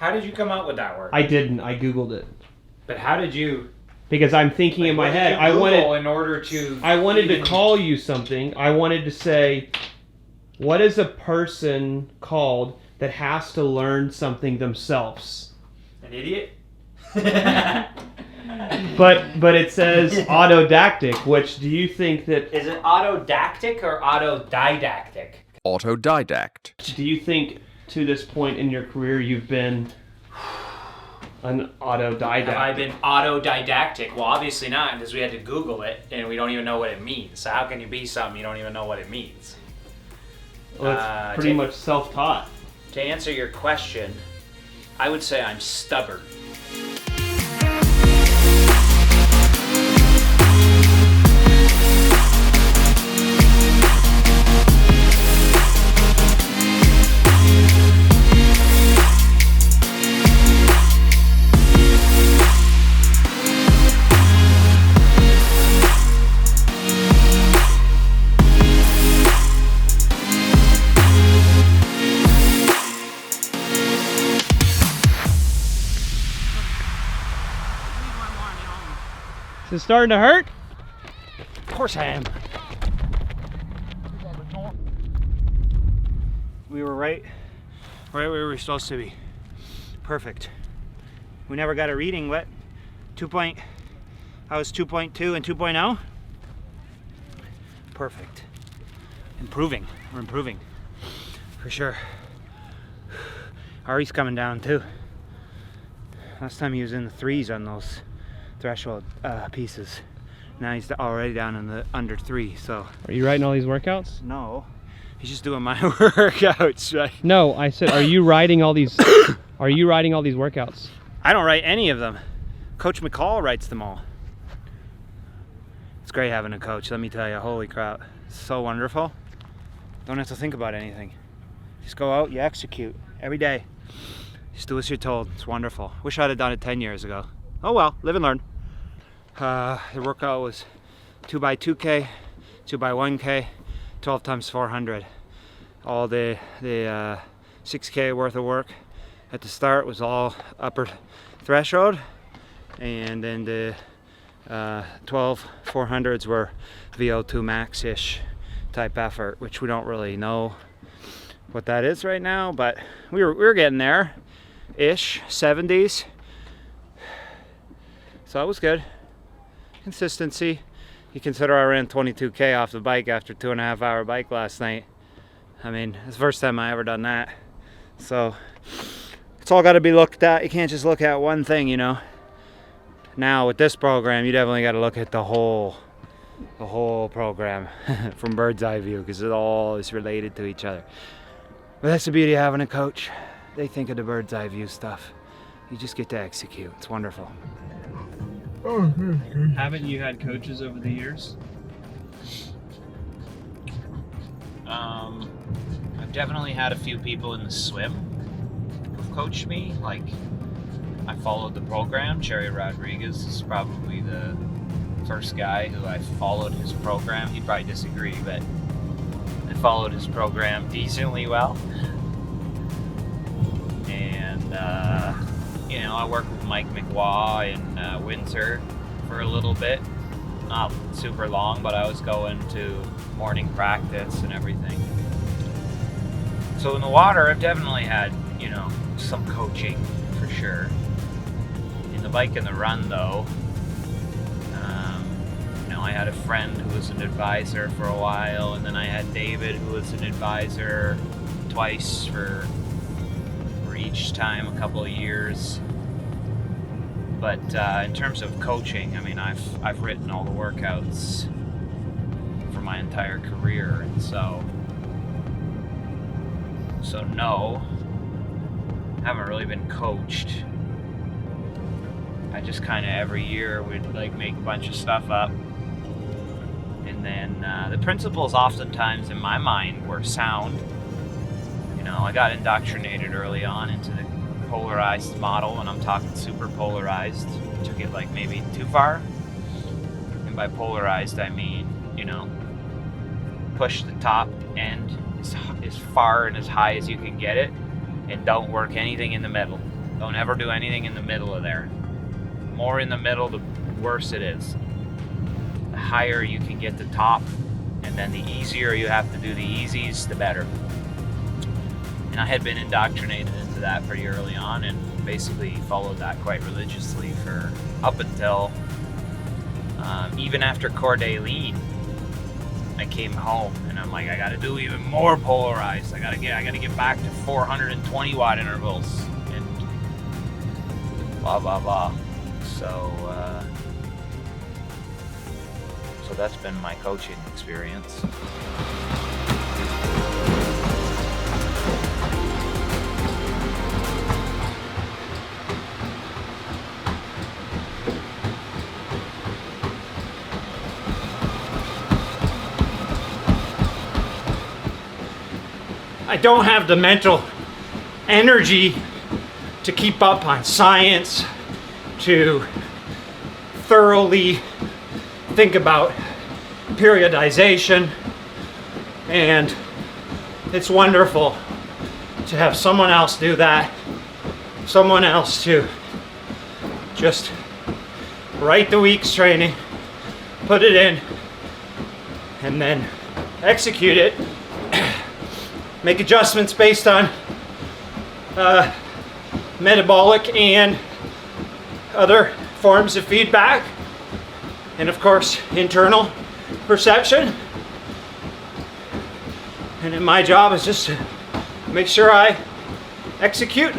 How did you come up with that word? I didn't. I Googled it. But how did you... Because I'm thinking in my head, I wanted to call you something. I wanted to say, what is a person called that has to learn something themselves? An idiot? But it says autodactic, which do you think that... Is it autodactic or autodidactic? Autodidact. Do you think to this point in your career you've been an autodidact? Have I been autodidactic? Well, obviously not, because we had to Google it, and we don't even know what it means. So how can you be something you don't even know what it means? Well, it's pretty much self-taught. To answer your question, I would say I'm stubborn. Is it starting to hurt? Of course I am. We were right where we were supposed to be. Perfect. We never got a reading. What? I was 2.2 and 2.0? Perfect. Improving. We're improving. For sure. Ari's coming down too. Last time he was in the 3s on those threshold pieces. Now he's already down in the under 3. So are you writing all these workouts? No, he's just doing my workouts, right? No, I said, are you writing all these? Are you writing all these workouts? I don't write any of them. Coach McCall writes them all. It's great having a coach. Let me tell you, holy crap, it's so wonderful. Don't have to think about anything. Just go out, you execute every day. Just do as you're told. It's wonderful. Wish I'd have done it 10 years ago. Oh well, live and learn. The workout was 2x2K, 2x1K, 12 times 400. All the 6K worth of work at the start was all upper threshold, and then the 12 400s were VO2 max-ish type effort, which we don't really know what that is right now, but we were getting there, ish, 70s. So it was good. Consistency. You consider I ran 22K off the bike after 2.5 hour bike last night. I mean, it's the first time I ever done that. So it's all got to be looked at. You can't just look at one thing, you know. Now with this program, you definitely got to look at the whole program from bird's eye view, because it all is related to each other. But that's the beauty of having a coach. They think of the bird's eye view stuff. You just get to execute. It's wonderful. Haven't you had coaches over the years? I've definitely had a few people in the swim who've coached me. Like, I followed the program. Cherry Rodriguez is probably the first guy who I followed his program. He'd probably disagree, but I followed his program decently well. And, you know, I worked with Mike McWaugh in Windsor for a little bit. Not super long, but I was going to morning practice and everything. So in the water, I've definitely had, you know, some coaching for sure. In the bike and the run, though, you know, I had a friend who was an advisor for a while, and then I had David, who was an advisor twice for each time, a couple of years. But in terms of coaching, I mean, I've written all the workouts for my entire career, and so no, I haven't really been coached. I just kind of every year would like make a bunch of stuff up, and then the principles oftentimes in my mind were sound. You know, I got indoctrinated early on into the polarized model, and I'm talking super polarized. Took it like maybe too far. And by polarized, I mean, you know, push the top end as far and as high as you can get it, and don't work anything in the middle. Don't ever do anything in the middle of there. The more in the middle, the worse it is. The higher you can get to top, and then the easier you have to do the easies, the better. And I had been indoctrinated into that pretty early on, and basically followed that quite religiously for up until even after Corps d'Alene. I came home and I'm like, I gotta do even more polarized. I gotta get back to 420 watt intervals and blah blah blah. So that's been my coaching experience. I don't have the mental energy to keep up on science, to thoroughly think about periodization, and it's wonderful to have someone else do that, someone else to just write the week's training, put it in, and then execute it. Make adjustments based on metabolic and other forms of feedback, and of course internal perception. And then my job is just to make sure I execute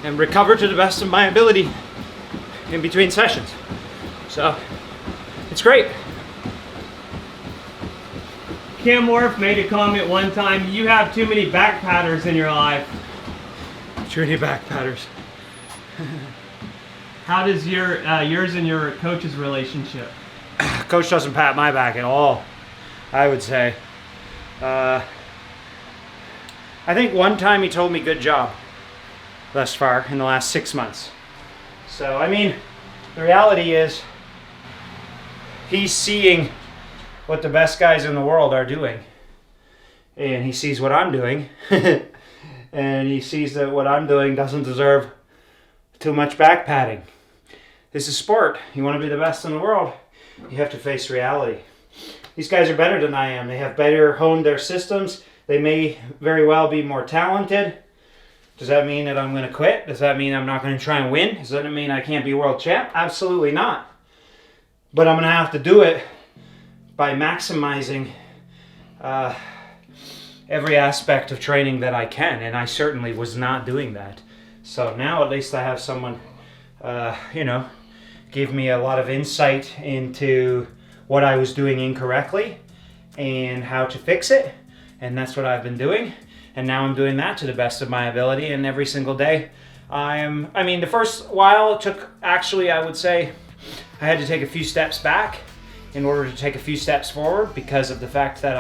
and recover to the best of my ability in between sessions. So it's great. Cam Morf made a comment one time, you have too many back patters in your life. Too many back patters. How does yours and your coach's relationship? Coach doesn't pat my back at all, I would say. I think one time he told me good job thus far in the last 6 months. So, I mean, the reality is he's seeing what the best guys in the world are doing. And he sees what I'm doing. And he sees that what I'm doing doesn't deserve too much back patting. This is sport. You want to be the best in the world, you have to face reality. These guys are better than I am. They have better honed their systems. They may very well be more talented. Does that mean that I'm going to quit? Does that mean I'm not going to try and win? Does that mean I can't be world champ? Absolutely not. But I'm going to have to do it by maximizing every aspect of training that I can, and I certainly was not doing that. So now at least I have someone, give me a lot of insight into what I was doing incorrectly and how to fix it, and that's what I've been doing. And now I'm doing that to the best of my ability, and every single day the first while it took, actually, I would say I had to take a few steps back in order to take a few steps forward, because of the fact that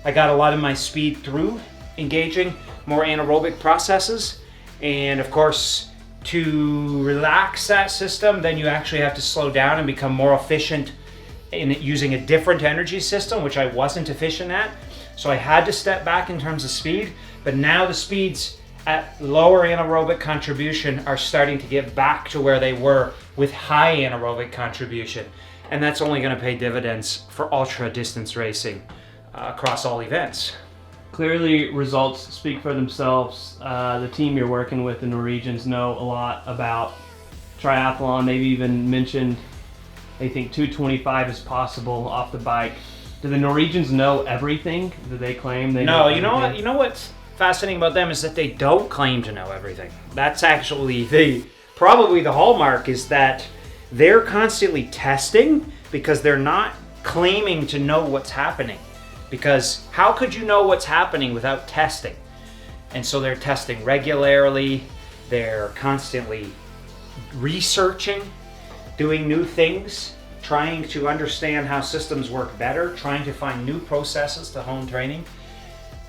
I got a lot of my speed through engaging more anaerobic processes. And of course, to relax that system, then you actually have to slow down and become more efficient in using a different energy system, which I wasn't efficient at. So I had to step back in terms of speed, but now the speeds at lower anaerobic contribution are starting to get back to where they were with high anaerobic contribution. And that's only going to pay dividends for ultra distance racing across all events. Clearly, results speak for themselves. The team you're working with, the Norwegians, know a lot about triathlon. They've even mentioned they think 225 is possible off the bike. Do the Norwegians know everything? Do they claim they know everything? No, you know what? You know what's fascinating about them is that they don't claim to know everything. That's actually probably the hallmark, is that they're constantly testing because they're not claiming to know what's happening. Because how could you know what's happening without testing? And so they're testing regularly. They're constantly researching, doing new things, trying to understand how systems work better, trying to find new processes to hone training.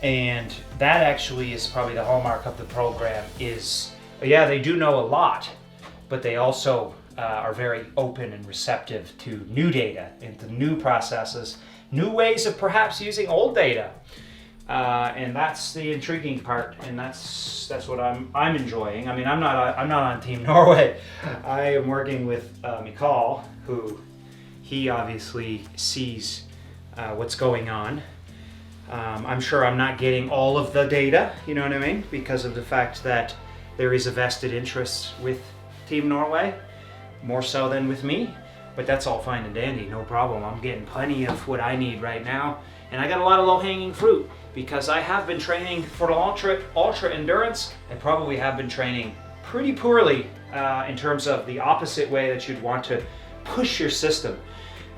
And that actually is probably the hallmark of the program is, yeah, they do know a lot, but they also are very open and receptive to new data and to new processes, new ways of perhaps using old data. And that's the intriguing part, and that's what I'm enjoying. I mean, I'm not on Team Norway. I am working with Mikal, who he obviously sees what's going on. I'm sure I'm not getting all of the data, you know what I mean, because of the fact that there is a vested interest with Team Norway, more so than with me. But that's all fine and dandy, no problem. I'm getting plenty of what I need right now, and I got a lot of low-hanging fruit because I have been training for the ultra endurance. I probably have been training pretty poorly in terms of the opposite way that you'd want to push your system,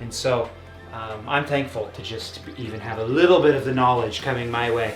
and so I'm thankful to just even have a little bit of the knowledge coming my way.